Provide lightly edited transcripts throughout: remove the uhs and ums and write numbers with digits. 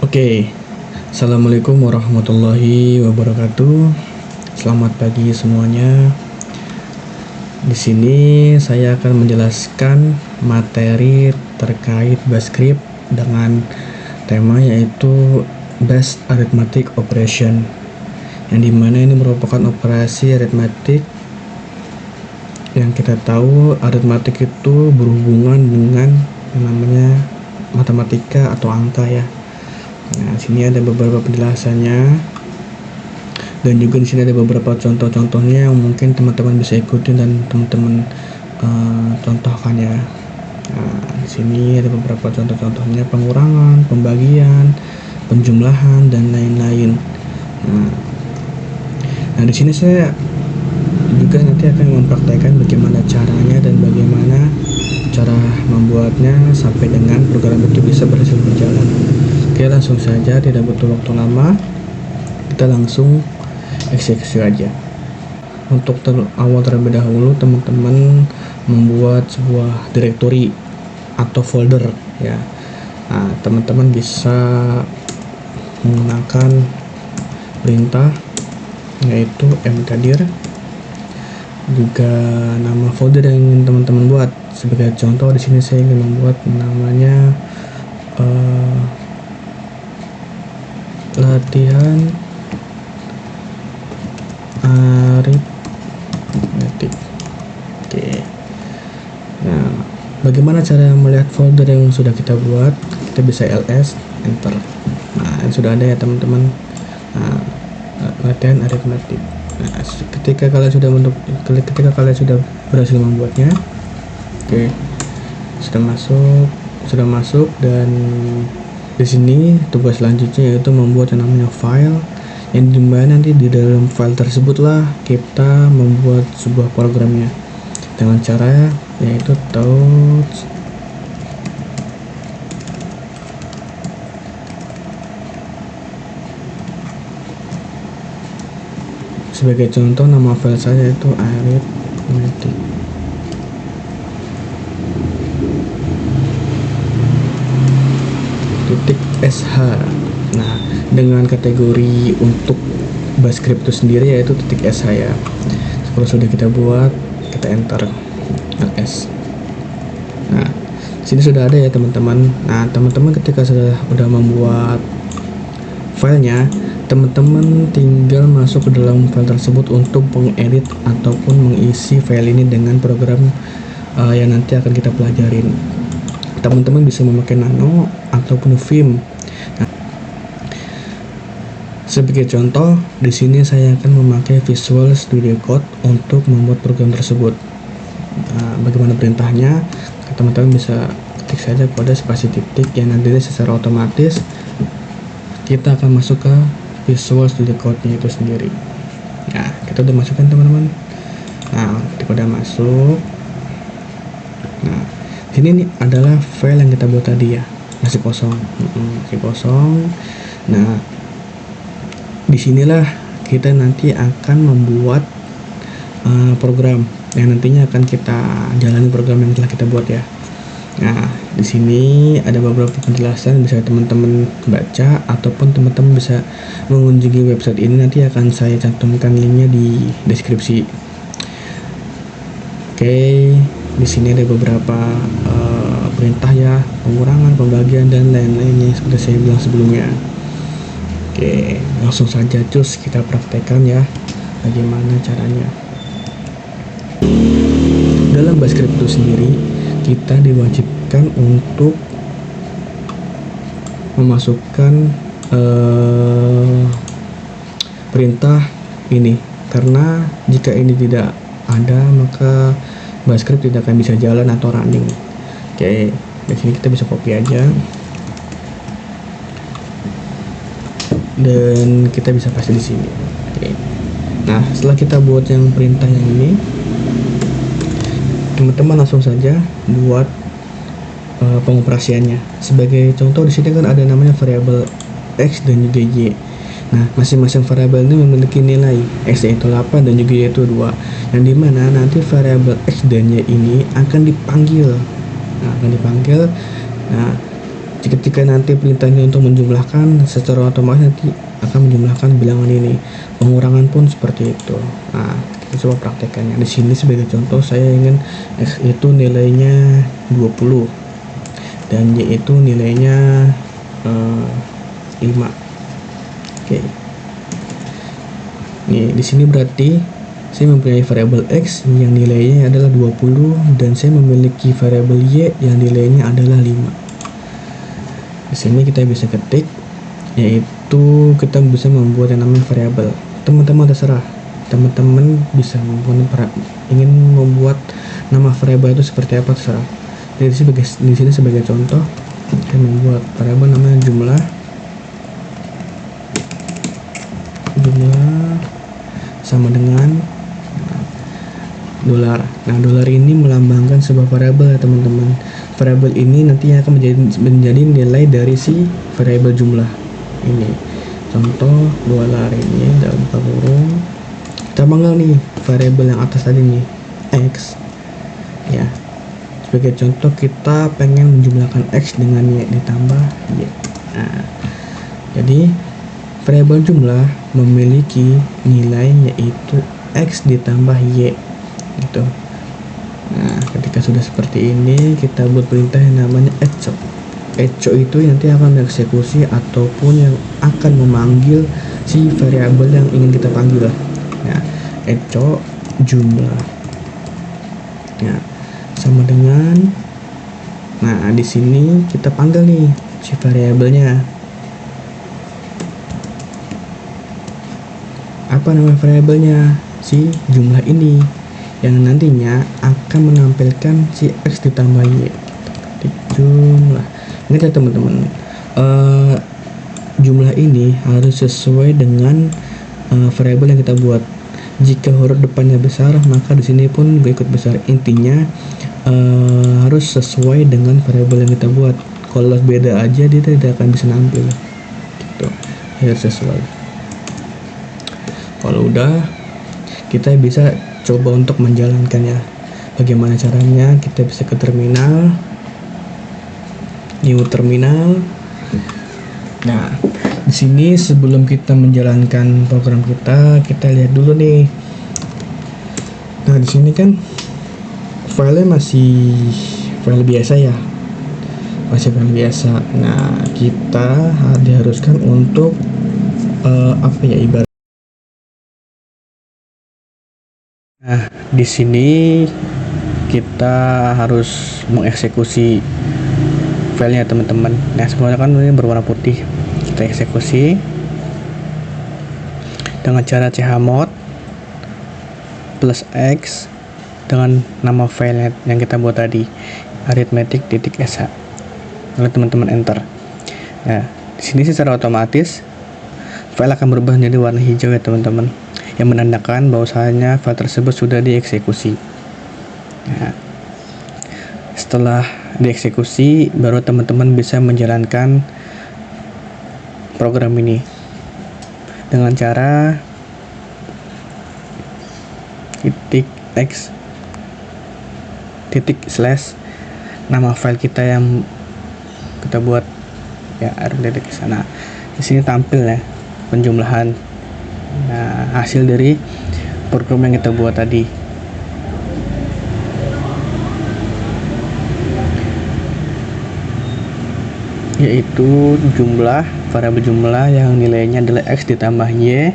Oke, Assalamualaikum warahmatullahi wabarakatuh. Selamat pagi semuanya. Di sini saya akan menjelaskan materi terkait Basecamp dengan tema yaitu Base Arithmetic Operation, yang dimana ini merupakan operasi aritmatik. Yang kita tahu aritmatik itu berhubungan dengan yang namanya matematika atau angka ya. Nah, sini ada beberapa penjelasannya, dan juga di sini ada beberapa contoh-contohnya yang mungkin teman-teman bisa ikutin dan teman-teman contohkan ya. Nah, di sini ada beberapa contoh-contohnya: pengurangan, pembagian, penjumlahan, dan lain-lain. Nah, di sini saya juga nanti akan mempraktekkan bagaimana caranya dan bagaimana cara membuatnya sampai dengan program itu bisa berhasil berjalan. Oke, langsung saja, tidak butuh waktu lama, kita langsung eksekusi aja. Untuk awal terlebih dahulu, teman-teman membuat sebuah directory atau folder ya. Nah, teman-teman bisa menggunakan perintah yaitu mkdir, juga nama folder yang ingin teman-teman buat. Sebagai contoh, di sini saya ingin membuat namanya latihan aritmetik. Oke. Nah, bagaimana cara melihat folder yang sudah kita buat? Kita bisa ls enter. Nah, yang sudah ada ya teman-teman. Nah, latihan aritmetik. Nah, ketika kalian sudah berhasil membuatnya, oke, sudah masuk, dan di sini tugas selanjutnya yaitu membuat yang namanya file, yang dimana nanti di dalam file tersebutlah kita membuat sebuah programnya dengan cara yaitu touch. Sebagai contoh, nama file saya itu arithmetic. .sh. Nah, dengan kategori untuk Basecamp itu sendiri yaitu .sh ya. Kalau sudah kita buat, kita enter ls. Nah, sini sudah ada ya teman-teman. Nah, teman-teman ketika sudah membuat filenya, teman-teman tinggal masuk ke dalam file tersebut untuk mengedit ataupun mengisi file ini dengan program yang nanti akan kita pelajarin. Teman-teman bisa memakai Nano ataupun Vim. Nah, sebagai contoh, di sini saya akan memakai Visual Studio Code untuk membuat program tersebut. Nah, bagaimana perintahnya? Teman-teman bisa ketik saja kode spasi titik, yang nantinya secara otomatis kita akan masuk ke Visual Studio Code-nya itu sendiri. Nah, kita udah masukkan teman-teman. Nah, ketika udah masuk, nah, ini nih adalah file yang kita buat tadi ya, masih kosong. Nah, disinilah kita nanti akan membuat program yang nantinya akan kita jalani program yang telah kita buat ya. Nah, di sini ada beberapa penjelasan, bisa teman-teman baca ataupun teman-teman bisa mengunjungi website ini. Nanti akan saya cantumkan linknya di deskripsi. Oke, di sini ada beberapa perintah ya, pengurangan, pembagian, dan lain-lainnya seperti saya bilang sebelumnya. Oke, langsung saja cus kita praktekkan ya bagaimana caranya. Dalam Basecamp itu sendiri, kita diwajibkan untuk memasukkan perintah ini, karena jika ini tidak ada maka Basecamp tidak akan bisa jalan atau running. Oke, di sini kita bisa copy aja dan kita bisa paste di sini. Oke. Nah, setelah kita buat yang perintah yang ini, teman-teman langsung saja buat pengoperasiannya. Sebagai contoh, di sini kan ada namanya variabel x dan juga y. Nah, masing-masing variabel ini memiliki nilai x yaitu 8 dan juga y itu 2, yang dimana nanti variabel x dan y ini akan dipanggil. Nah, ketika nanti perintah ini untuk menjumlahkan, secara otomatis nanti akan menjumlahkan bilangan ini. Pengurangan pun seperti itu. Nah, kita coba praktekannya. Di sini sebagai contoh, saya ingin X itu nilainya 20 dan Y itu nilainya 5. Oke. Nih, di sini berarti saya mempunyai variabel X yang nilainya adalah 20 dan saya memiliki variabel Y yang nilainya adalah 5. Di sini kita bisa ketik, yaitu kita bisa membuat yang namanya variabel. Teman-teman terserah, teman-teman bisa ingin membuat nama variabel itu seperti apa, terserah. Jadi di sini sebagai contoh, saya membuat variabel namanya jumlah sama dengan dolar. Nah, dolar ini melambangkan sebuah variabel ya teman-teman. Variabel ini nantinya akan menjadi nilai dari si variabel jumlah ini. Contoh dolar ini dalam buka kurung. Kita panggil nih variabel yang atas tadi nih, X. Ya. Sebagai contoh kita pengen menjumlahkan X dengan Y ditambah Y. Nah, jadi variabel jumlah memiliki nilai yaitu X ditambah Y gitu. Nah, ketika sudah seperti ini, kita buat perintah yang namanya echo. Echo itu nanti akan mengeksekusi ataupun yang akan memanggil si variabel yang ingin kita panggil. Nah, echo jumlah. Nah, sama dengan, nah di sini kita panggil nih si variabelnya. Apa nama variabelnya? Si jumlah ini, yang nantinya akan menampilkan si X ditambah Y di jumlah. Ini kan teman-teman, jumlah ini harus sesuai dengan variabel yang kita buat. Jika huruf depannya besar, maka di sini pun ikut besar. Intinya harus sesuai dengan variabel yang kita buat. Kalau beda aja, dia tidak akan bisa nampil gitu. Harus sesuai. Kalau udah, kita bisa coba untuk menjalankannya. Bagaimana caranya? Kita bisa ke terminal, new terminal. Nah, di sini sebelum kita menjalankan program kita lihat dulu nih. Nah, di sini kan filenya masih file biasa ya, masih file biasa. Nah, kita diharuskan untuk ibarat. Nah, di sini kita harus mengeksekusi filenya teman-teman. Nah, semuanya kan ini berwarna putih. Kita eksekusi dengan cara chmod plus X dengan nama file yang kita buat tadi, arithmetic.sh. Lalu teman-teman enter. Nah, di sini secara otomatis file akan berubah menjadi warna hijau ya teman-teman, yang menandakan bahwasanya file tersebut sudah dieksekusi. Nah, setelah dieksekusi, baru teman-teman bisa menjalankan program ini dengan cara .x nama file kita yang kita buat ya, arithmetic.sh. Nah, di sini tampil ya penjumlahan hasil dari program yang kita buat tadi. Yaitu variabel jumlah yang nilainya adalah X ditambah Y.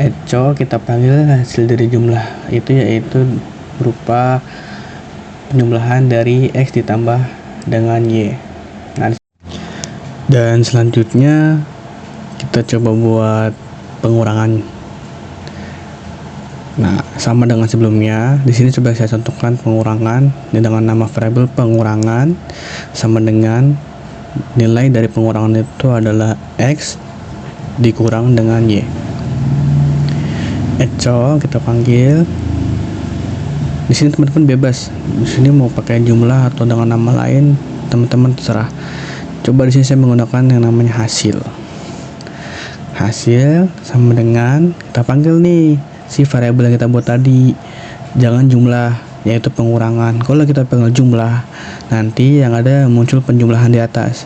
Echo kita panggil hasil dari jumlah itu, yaitu berupa penjumlahan dari X ditambah dengan Y. Nah, dan selanjutnya kita coba buat pengurangan. Nah, sama dengan sebelumnya, di sini coba saya contohkan pengurangan dengan nama variabel pengurangan sama dengan nilai dari pengurangan itu adalah X dikurang dengan Y. Echo kita panggil. Di sini teman-teman bebas. Di sini mau pakai jumlah atau dengan nama lain, teman-teman terserah. Coba di sini saya menggunakan yang namanya hasil. Hasil sama dengan kita panggil nih si variabel yang kita buat tadi. Jangan jumlah, yaitu pengurangan. Kalau kita panggil jumlah, nanti yang ada muncul penjumlahan di atas.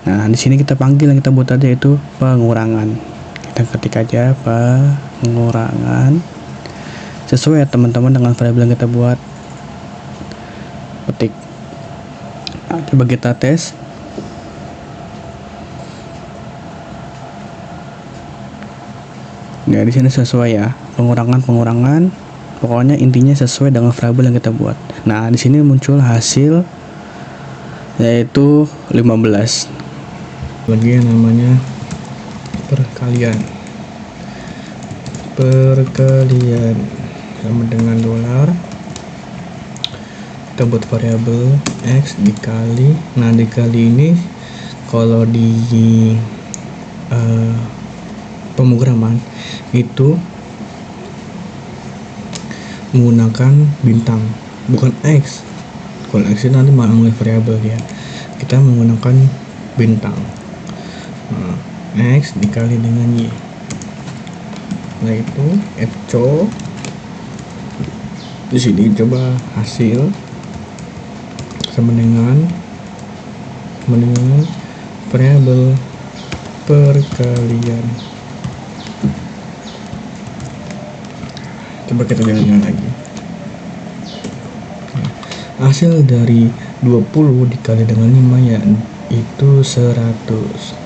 Nah, di sini kita panggil yang kita buat aja itu pengurangan. Kita ketik aja pengurangan sesuai ya teman-teman dengan variabel yang kita buat. Ketik. Nah, coba kita tes. Ya, di sini sesuai ya, pengurangan. Pokoknya intinya sesuai dengan variabel yang kita buat. Nah, di sini muncul hasil yaitu 15. Lagi yang namanya perkalian sama dengan dolar. Kita buat variabel X dikali. Nah, dikali ini kalau di pemrograman itu menggunakan bintang, bukan X. Kalau X itu nanti mengambil variabel ya. Kita menggunakan bintang. Nah, X dikali dengan Y. Nah, itu echo. Di sini coba hasil sama dengan variabel perkalian. Coba kita lihat lagi. Hasil dari 20 dikali dengan 5 ya itu 100.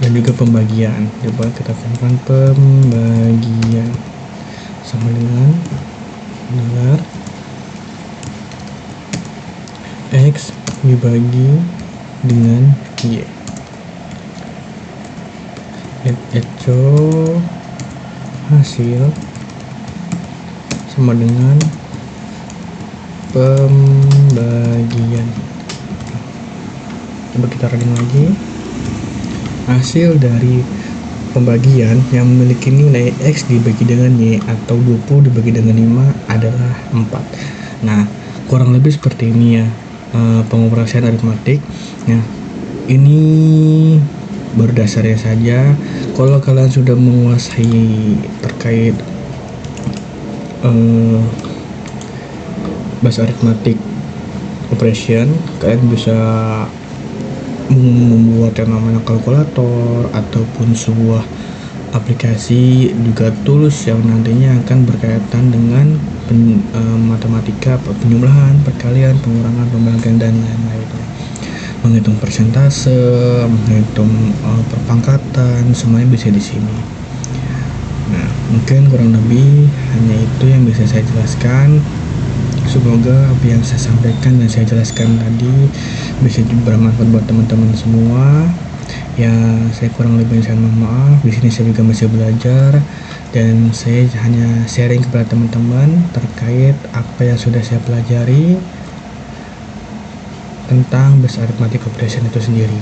Dan juga pembagian. Coba kita temukan pembagian sama dengan dolar X dibagi dengan Y. Echo hasil sama dengan pembagian. Coba kita running lagi. Hasil dari pembagian yang memiliki nilai X dibagi dengan Y atau 20 dibagi dengan 5 adalah 4. Nah, kurang lebih seperti ini ya pengoperasian aritmatik. Nah, ini baru dasarnya saja. Kalau kalian sudah menguasai terkait bahasa aritmatik operation, kalian bisa membuat yang namanya kalkulator ataupun sebuah aplikasi juga tools yang nantinya akan berkaitan dengan matematika, penjumlahan, perkalian, pengurangan, pembagian dan lain-lainnya. Menghitung persentase, menghitung perpangkatan, semuanya bisa di sini. Nah, mungkin kurang lebih hanya itu yang bisa saya jelaskan. Semoga apa yang saya sampaikan dan saya jelaskan tadi bisa bermanfaat buat teman-teman semua. Ya, saya kurang lebih saya mohon maaf. Di sini saya juga masih belajar dan saya hanya sharing kepada teman-teman terkait apa yang sudah saya pelajari tentang base arithmetic operation itu sendiri.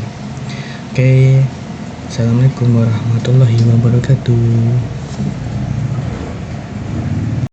Oke, assalamualaikum warahmatullahi wabarakatuh.